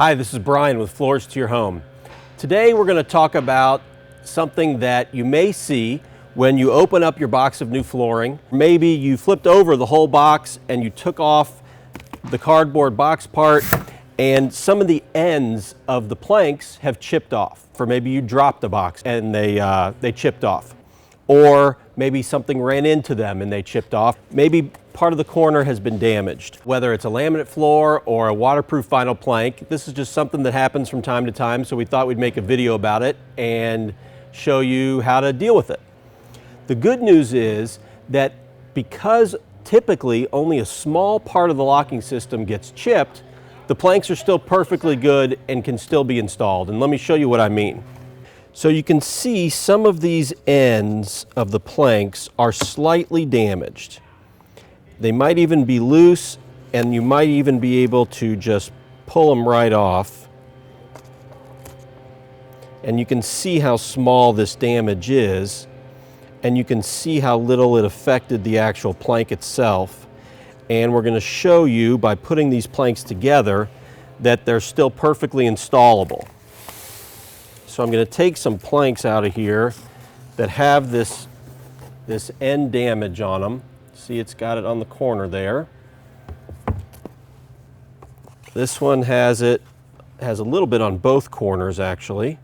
Hi, this is Brian with Floors to Your Home. Today we're going to talk about something that you may see when you open up your box of new flooring. Maybe you flipped over the whole box and you took off the cardboard box part and some of the ends of the planks have chipped off. For maybe you dropped the box and they chipped off. Or maybe something ran into them and they chipped off. Maybe part of the corner has been damaged. Whether it's a laminate floor or a waterproof vinyl plank, this is just something that happens from time to time, so we thought we'd make a video about it and show you how to deal with it. The good news is that because typically only a small part of the locking system gets chipped, the planks are still perfectly good and can still be installed. And let me show you what I mean. So you can see some of these ends of the planks are slightly damaged. They might even be loose, and you might even be able to just pull them right off. And you can see how small this damage is, and you can see how little it affected the actual plank itself. And we're going to show you by putting these planks together that they're still perfectly installable. So I'm going to take some planks out of here that have this end damage on them. See, it's got it on the corner there. This one has a little bit on both corners actually.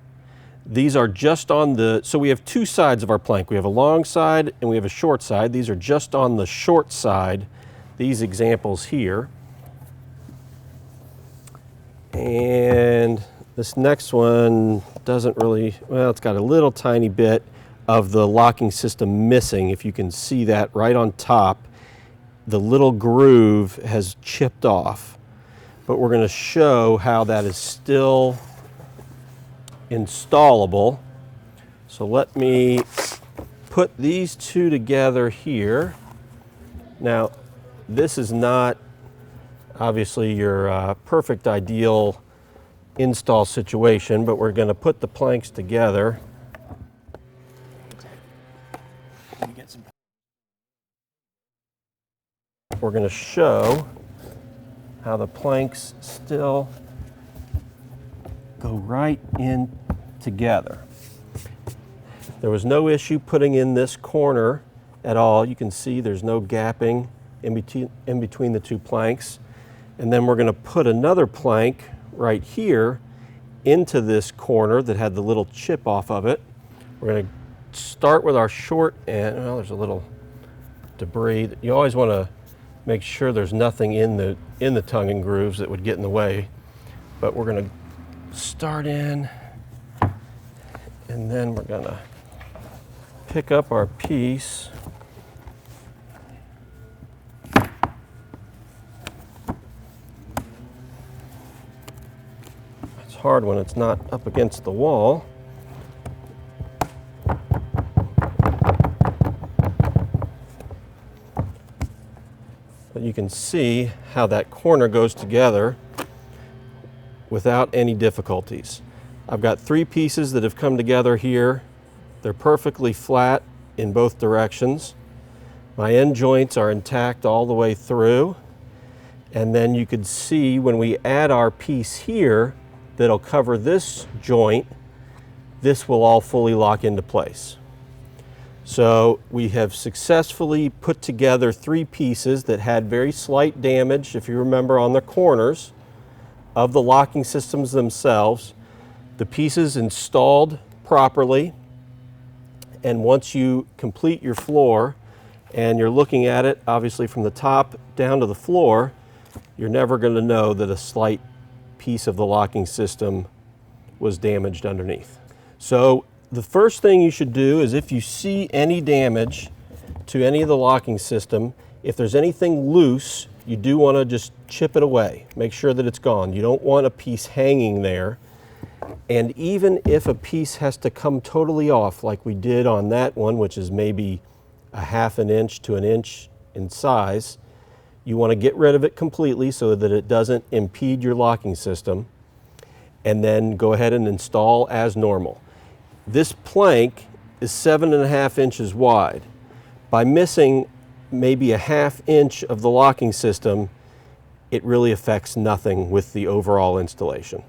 These are just on so we have two sides of our plank. We have a long side and we have a short side. These are just on the short side, these examples here. And this next one doesn't really, well, it's got a little tiny bit of the locking system missing. If you can see that right on top, the little groove has chipped off. But we're going to show how that is still installable. So let me put these two together here. Now, this is not obviously your perfect ideal install situation, but we're going to put the planks together. We're going to show how the planks still go right in together. There was no issue putting in this corner at all. You can see there's no gapping in between the two planks. And then we're going to put another plank right here into this corner that had the little chip off of it. We're going to start with our short end. Well, there's a little debris. You always want to make sure there's nothing in the tongue and grooves that would get in the way. But we're going to start in, and then we're going to pick up our piece. Hard when it's not up against the wall. But you can see how that corner goes together without any difficulties. I've got three pieces that have come together here. They're perfectly flat in both directions. My end joints are intact all the way through. And then you could see when we add our piece here that'll cover this joint, this will all fully lock into place. So we have successfully put together three pieces that had very slight damage, if you remember, on the corners of the locking systems themselves. The pieces installed properly, and once you complete your floor and you're looking at it obviously from the top down to the floor, you're never going to know that a slight piece of the locking system was damaged underneath. So the first thing you should do is, if you see any damage to any of the locking system, if there's anything loose, you do want to just chip it away. Make sure that it's gone. You don't want a piece hanging there. And even if a piece has to come totally off, like we did on that one, which is maybe a ½ inch to an inch in size, you want to get rid of it completely so that it doesn't impede your locking system, and then go ahead and install as normal. This plank is 7½ inches wide. By missing maybe a ½ inch of the locking system, it really affects nothing with the overall installation.